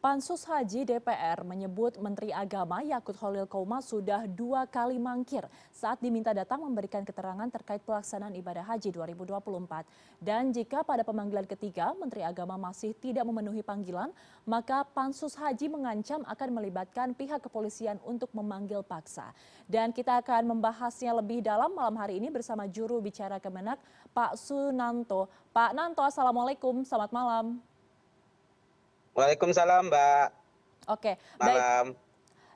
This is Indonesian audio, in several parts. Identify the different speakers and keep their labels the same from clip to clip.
Speaker 1: Pansus Haji DPR menyebut Menteri Agama Yakut Khalil Qomas sudah 2 kali mangkir saat diminta datang memberikan keterangan terkait pelaksanaan ibadah haji 2024. Dan jika pada pemanggilan ketiga Menteri Agama masih tidak memenuhi panggilan, maka Pansus Haji mengancam akan melibatkan pihak kepolisian untuk memanggil paksa. Dan kita akan membahasnya lebih dalam malam hari ini bersama juru bicara Kemenak, Pak Sunanto. Pak Nanto, Assalamualaikum, selamat malam.
Speaker 2: Waalaikumsalam, Mbak.
Speaker 1: Oke, baik.
Speaker 2: Malam.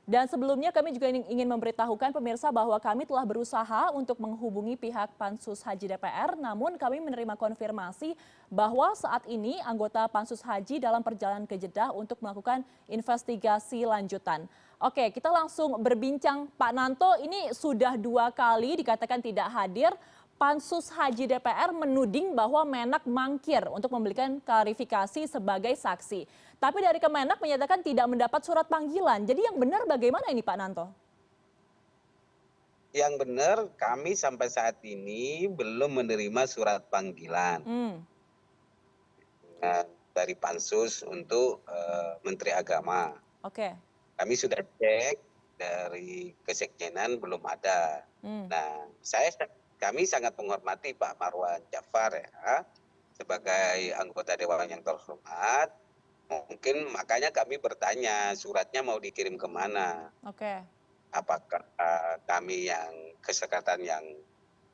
Speaker 1: Dan sebelumnya kami juga ingin memberitahukan pemirsa bahwa kami telah berusaha untuk menghubungi pihak Pansus Haji DPR, namun kami menerima konfirmasi bahwa saat ini anggota Pansus Haji dalam perjalanan ke Jeddah untuk melakukan investigasi lanjutan. Oke, kita langsung berbincang. Pak Nanto, ini sudah 2 kali dikatakan tidak hadir. Pansus Haji DPR menuding bahwa Menak mangkir untuk memberikan klarifikasi sebagai saksi. Tapi dari Kemenak menyatakan tidak mendapat surat panggilan. Jadi yang benar bagaimana ini Pak Nanto?
Speaker 2: Yang benar kami sampai saat ini belum menerima surat panggilan dari Pansus untuk Menteri Agama.
Speaker 1: Oke.
Speaker 2: Kami sudah cek dari Kesekjenan belum ada. Nah, kami sangat menghormati Pak Marwan Jafar ya, sebagai anggota Dewan yang terhormat. Mungkin makanya kami bertanya suratnya mau dikirim kemana.
Speaker 1: Oke.
Speaker 2: Apakah kami yang kesekatan yang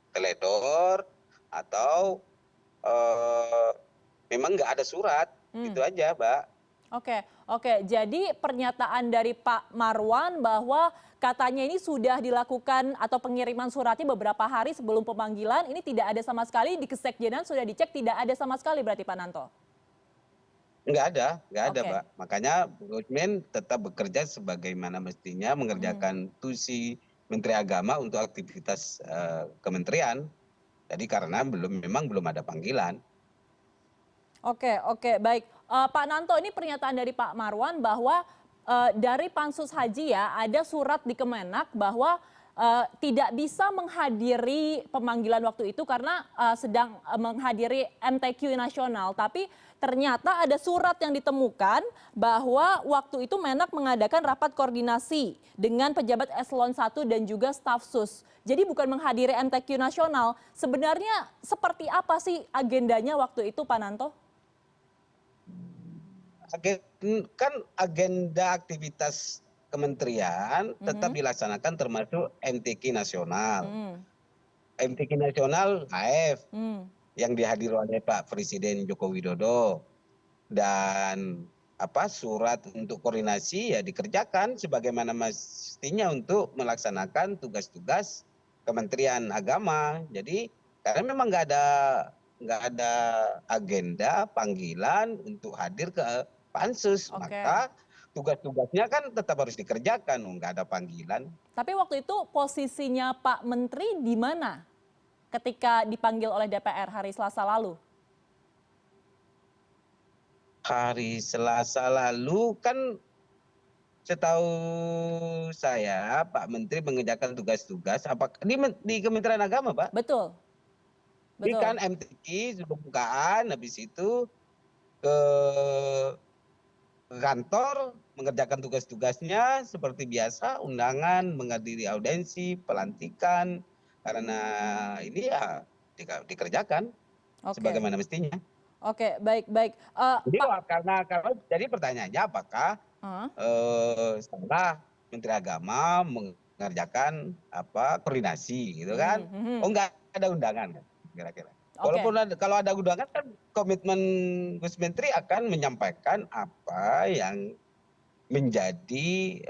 Speaker 2: teledor atau memang nggak ada surat, itu aja, Mbak.
Speaker 1: Oke. Jadi pernyataan dari Pak Marwan bahwa katanya ini sudah dilakukan atau pengiriman suratnya beberapa hari sebelum pemanggilan, ini tidak ada sama sekali, di Kesekjenan sudah dicek tidak ada sama sekali berarti Pak Nanto?
Speaker 2: Nggak ada, Mbak. Makanya Bu Rosmin tetap bekerja sebagaimana mestinya mengerjakan tusi Menteri Agama untuk aktivitas kementerian. Jadi karena memang belum ada panggilan.
Speaker 1: Oke, baik. Pak Nanto, ini pernyataan dari Pak Marwan bahwa dari Pansus Haji ya ada surat di Kemenak bahwa tidak bisa menghadiri pemanggilan waktu itu karena sedang menghadiri MTQ nasional. Tapi ternyata ada surat yang ditemukan bahwa waktu itu Menak mengadakan rapat koordinasi dengan pejabat eselon 1 dan juga staf sus. Jadi bukan menghadiri MTQ nasional. Sebenarnya seperti apa sih agendanya waktu itu Pak Nanto?
Speaker 2: Kan agenda aktivitas kementerian tetap dilaksanakan termasuk MTQ nasional. MTQ nasional AF yang dihadiri oleh Pak Presiden Joko Widodo, dan surat untuk koordinasi ya dikerjakan sebagaimana mestinya untuk melaksanakan tugas-tugas Kementerian Agama. Jadi karena memang nggak ada agenda panggilan untuk hadir ke Pansus, maka tugas-tugasnya kan tetap harus dikerjakan, nggak ada panggilan.
Speaker 1: Tapi waktu itu posisinya Pak Menteri di mana ketika dipanggil oleh DPR hari Selasa lalu?
Speaker 2: Hari Selasa lalu kan setahu saya Pak Menteri mengerjakan tugas-tugas di Kementerian Agama, Pak.
Speaker 1: Betul.
Speaker 2: Ini kan MTQ pembukaan, habis itu ke kantor mengerjakan tugas-tugasnya seperti biasa, undangan, menghadiri audensi, pelantikan, karena ini ya dikerjakan sebagaimana mestinya.
Speaker 1: Oke, baik.
Speaker 2: Jadi jadi pertanyaannya apakah setelah Menteri Agama mengerjakan koordinasi gitu kan? Oh, nggak ada undangan kira-kira. Walaupun kalau ada undangan kan komitmen Gus Menteri akan menyampaikan apa yang menjadi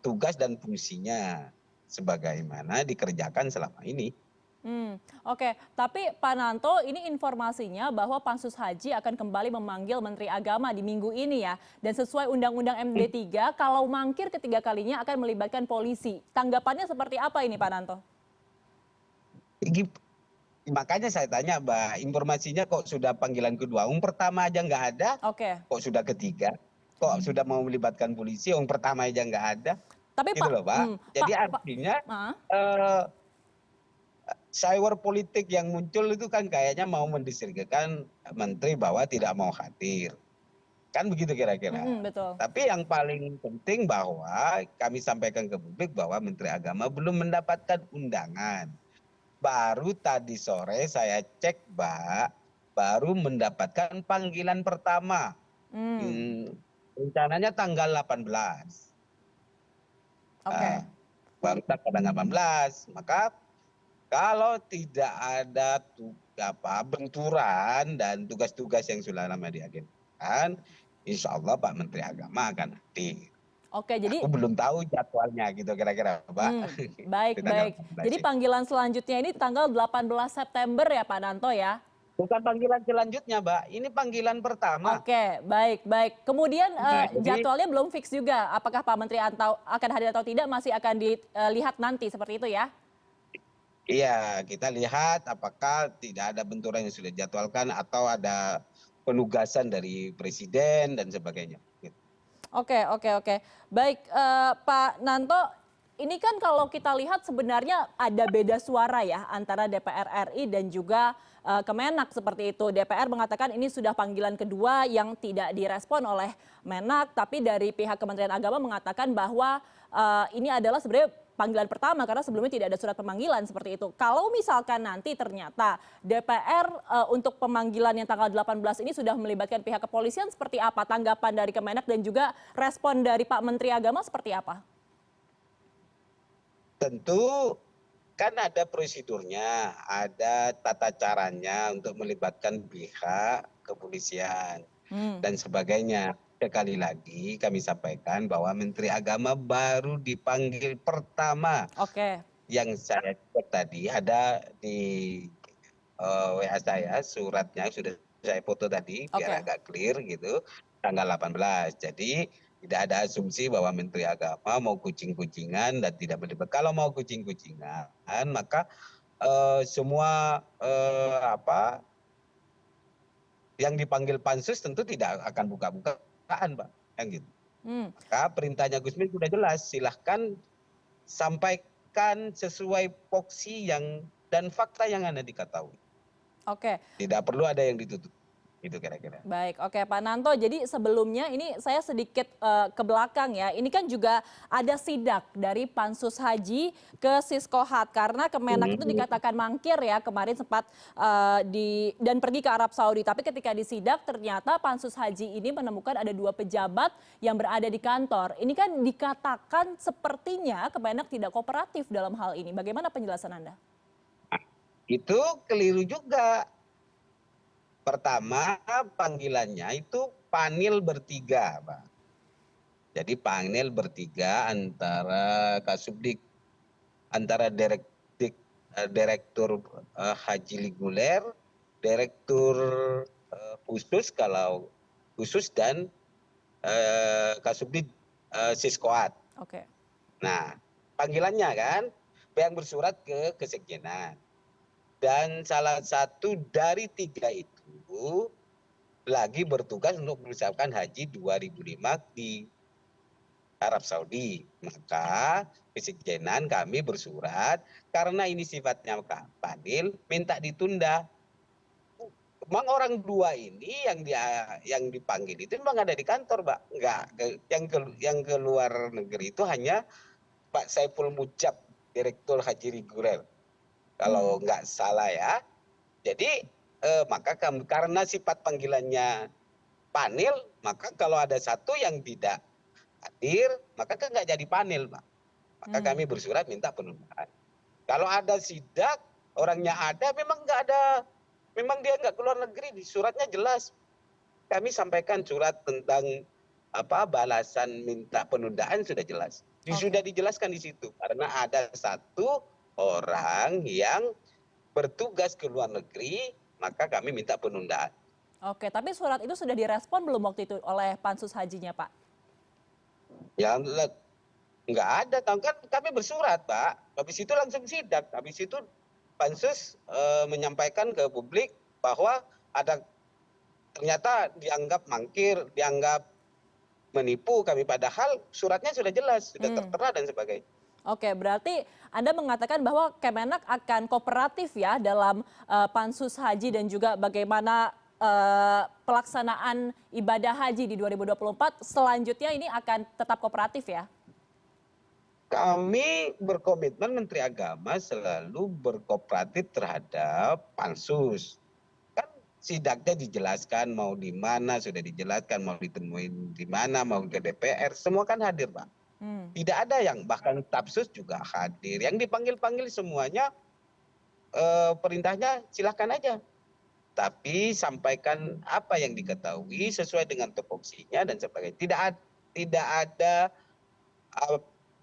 Speaker 2: tugas dan fungsinya sebagaimana dikerjakan selama ini.
Speaker 1: Oke, tapi Pak Nanto, ini informasinya bahwa Pansus Haji akan kembali memanggil Menteri Agama di minggu ini ya. Dan sesuai Undang-Undang MD 3, kalau mangkir ketiga kalinya akan melibatkan polisi. Tanggapannya seperti apa ini Pak Nanto?
Speaker 2: Makanya saya tanya, Mbak, informasinya kok sudah panggilan kedua? Pertama aja nggak ada, kok sudah ketiga? Kok sudah mau melibatkan polisi? Pertama aja nggak ada.
Speaker 1: Tapi
Speaker 2: gitu loh, Pak. Jadi artinya cyber politik yang muncul itu kan kayaknya mau mendiskreditkan menteri bahwa tidak mau hadir. Kan begitu kira-kira.
Speaker 1: Betul.
Speaker 2: Tapi yang paling penting bahwa kami sampaikan ke publik bahwa Menteri Agama belum mendapatkan undangan. Baru tadi sore saya cek, Mbak, baru mendapatkan panggilan pertama.
Speaker 1: Hmm,
Speaker 2: Rencananya tanggal 18.
Speaker 1: oke.
Speaker 2: Baru tanggal 18. Maka kalau tidak ada benturan dan tugas-tugas yang sudah lama diagendakan, insya Allah Pak Menteri Agama akan hadir.
Speaker 1: Oke,
Speaker 2: Aku
Speaker 1: jadi
Speaker 2: belum tahu jadwalnya gitu kira-kira, Pak.
Speaker 1: baik,
Speaker 2: Di tanggal
Speaker 1: baik.
Speaker 2: 18
Speaker 1: Jadi
Speaker 2: ini.
Speaker 1: panggilan selanjutnya ini tanggal 18 September ya Pak Nanto ya?
Speaker 2: Bukan panggilan selanjutnya, Mbak. Ini panggilan pertama.
Speaker 1: Oke, baik, baik. Kemudian
Speaker 2: Nah, jadi
Speaker 1: jadwalnya belum fix juga. Apakah Pak Menteri akan hadir atau tidak masih akan dilihat nanti seperti itu ya?
Speaker 2: iya, kita lihat apakah tidak ada benturan yang sudah dijadwalkan atau ada penugasan dari presiden dan sebagainya. Gitu.
Speaker 1: Oke, oke, oke. Baik, Pak Nanto, ini kan kalau kita lihat sebenarnya ada beda suara ya antara DPR RI dan juga Kemenak seperti itu. DPR mengatakan ini sudah panggilan kedua yang tidak direspon oleh Menak, tapi dari pihak Kementerian Agama mengatakan bahwa ini adalah sebenarnya panggilan pertama karena sebelumnya tidak ada surat pemanggilan seperti itu. Kalau misalkan nanti ternyata DPR untuk pemanggilan yang tanggal 18 ini sudah melibatkan pihak kepolisian, seperti apa tanggapan dari Kemenak dan juga respon dari Pak Menteri Agama seperti apa?
Speaker 2: Tentu kan ada prosedurnya, ada tata caranya untuk melibatkan pihak kepolisian
Speaker 1: Hmm,
Speaker 2: dan sebagainya. Sekali lagi kami sampaikan bahwa Menteri Agama baru dipanggil pertama.
Speaker 1: oke,
Speaker 2: Yang saya cek tadi ada di WA saya suratnya sudah saya foto tadi biar
Speaker 1: oke.
Speaker 2: agak clear gitu tanggal 18. Jadi tidak ada asumsi bahwa Menteri Agama mau kucing-kucingan dan tidak melibat. Kalau mau kucing-kucingan maka semua yang dipanggil pansus tentu tidak akan buka-bukaan, Pak. Yang gitu.
Speaker 1: Hmm.
Speaker 2: Maka perintahnya Gusmin sudah jelas, silahkan sampaikan sesuai voksi yang dan fakta yang Anda diketahui.
Speaker 1: Oke.
Speaker 2: Tidak perlu ada yang ditutup. Itu kira-kira.
Speaker 1: Baik, oke Pak Nanto. Jadi sebelumnya ini saya sedikit ke belakang ya. Ini kan juga ada sidak dari Pansus Haji ke Siskohat karena Kemenak itu dikatakan mangkir ya kemarin sempat dan pergi ke Arab Saudi. Tapi ketika disidak ternyata Pansus Haji ini menemukan ada 2 pejabat yang berada di kantor. Ini kan dikatakan sepertinya Kemenak tidak kooperatif dalam hal ini. Bagaimana penjelasan Anda?
Speaker 2: Itu keliru juga. Pertama panggilannya itu panel bertiga, Pak. Jadi panel bertiga antara Kasubdik, antara direktur Haji Liguler, direktur khusus kalau khusus dan Kasubdik Siskoat.
Speaker 1: Oke.
Speaker 2: Nah, panggilannya kan yang bersurat ke kesekjenan. Dan salah satu dari 3 itu lagi bertugas untuk mempersiapkan haji 2005 di Arab Saudi. Maka kesekjenan kami bersurat karena ini sifatnya panel minta ditunda. Memang orang 2 ini yang dipanggil itu memang ada di kantor, Pak. Enggak, yang ke luar negeri itu hanya Pak Saiful Mujab, Direktur Haji Reguler. Kalau
Speaker 1: Hmm.
Speaker 2: nggak salah ya. Jadi maka karena sifat panggilannya panel, maka kalau ada satu yang tidak hadir, maka kan nggak jadi panel, Pak. Maka kami bersurat minta penundaan. Kalau ada sidak, orangnya ada, memang nggak ada, memang dia nggak keluar negeri, di suratnya jelas. Kami sampaikan surat tentang balasan minta penundaan sudah jelas. Sudah
Speaker 1: Oke.
Speaker 2: dijelaskan di situ karena ada satu orang yang bertugas ke luar negeri, maka kami minta penundaan.
Speaker 1: Oke, tapi surat itu sudah direspon belum waktu itu oleh Pansus Hajinya, Pak?
Speaker 2: Ya nggak ada, kan kami bersurat, Pak. Habis itu langsung sidak. Habis itu Pansus menyampaikan ke publik bahwa ada ternyata dianggap mangkir, dianggap menipu kami. Padahal suratnya sudah jelas, sudah tertera dan sebagainya.
Speaker 1: Oke, berarti Anda mengatakan bahwa Kemenak akan kooperatif ya dalam Pansus Haji dan juga bagaimana pelaksanaan ibadah haji di 2024 selanjutnya ini akan tetap kooperatif ya?
Speaker 2: Kami berkomitmen Menteri Agama selalu berkooperatif terhadap pansus. Kan sidaknya dijelaskan mau di mana, sudah dijelaskan mau ditemuin di mana, mau ke DPR, semua kan hadir, Pak. Tidak ada yang bahkan Tapsus juga hadir. Yang dipanggil-panggil semuanya perintahnya silahkan aja. Tapi sampaikan apa yang diketahui sesuai dengan tupoksinya dan sebagainya. Tidak ada uh,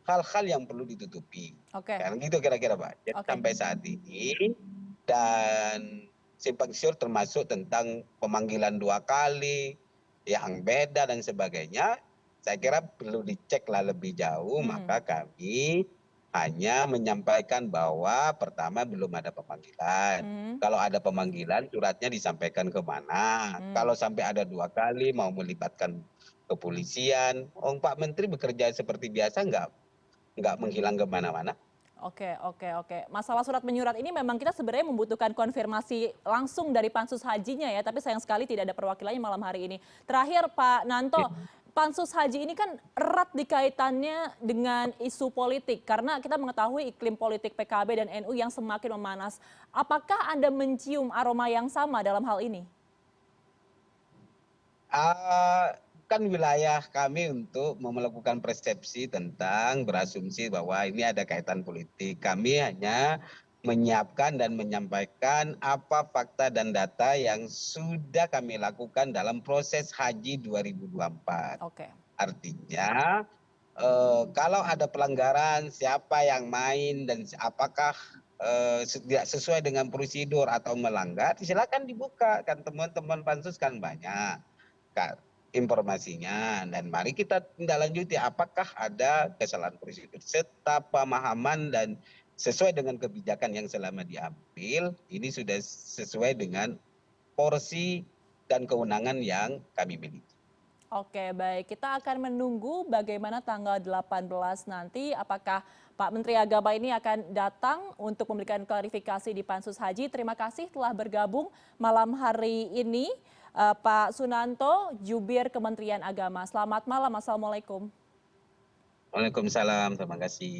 Speaker 2: hal-hal yang perlu ditutupi.
Speaker 1: Oke,
Speaker 2: Kan gitu kira-kira, Pak. Jadi
Speaker 1: oke.
Speaker 2: sampai saat ini dan simpang siur termasuk tentang pemanggilan 2 kali yang beda dan sebagainya, saya kira perlu diceklah lebih jauh. Maka kami hanya menyampaikan bahwa pertama belum ada pemanggilan. Kalau ada pemanggilan suratnya disampaikan ke mana. Kalau sampai ada 2 kali mau melibatkan kepolisian, Pak Menteri bekerja seperti biasa nggak menghilang kemana-mana.
Speaker 1: Oke, oke, oke. Masalah surat menyurat ini memang kita sebenarnya membutuhkan konfirmasi langsung dari pansus hajinya ya, tapi sayang sekali tidak ada perwakilannya malam hari ini. Terakhir Pak Nanto, pansus haji ini kan erat dikaitannya dengan isu politik karena kita mengetahui iklim politik PKB dan NU yang semakin memanas. Apakah Anda mencium aroma yang sama dalam hal ini?
Speaker 2: Kan wilayah kami untuk melakukan persepsi tentang berasumsi bahwa ini ada kaitan politik. Kami hanya menyiapkan dan menyampaikan apa fakta dan data yang sudah kami lakukan dalam proses haji 2024.
Speaker 1: Oke.
Speaker 2: Artinya kalau ada pelanggaran, siapa yang main dan apakah tidak sesuai dengan prosedur atau melanggar, silakan dibuka. Kan teman-teman pansus kan banyak informasinya, dan mari kita tindak lanjuti apakah ada kesalahan prosedur serta pemahaman dan sesuai dengan kebijakan yang selama diambil ini sudah sesuai dengan porsi dan kewenangan yang kami miliki.
Speaker 1: Oke, baik. Kita akan menunggu bagaimana tanggal 18 nanti. Apakah Pak Menteri Agama ini akan datang untuk memberikan klarifikasi di Pansus Haji. Terima kasih telah bergabung malam hari ini. Pak Sunanto, Jubir Kementerian Agama. Selamat malam. Assalamualaikum.
Speaker 2: Waalaikumsalam, terima kasih.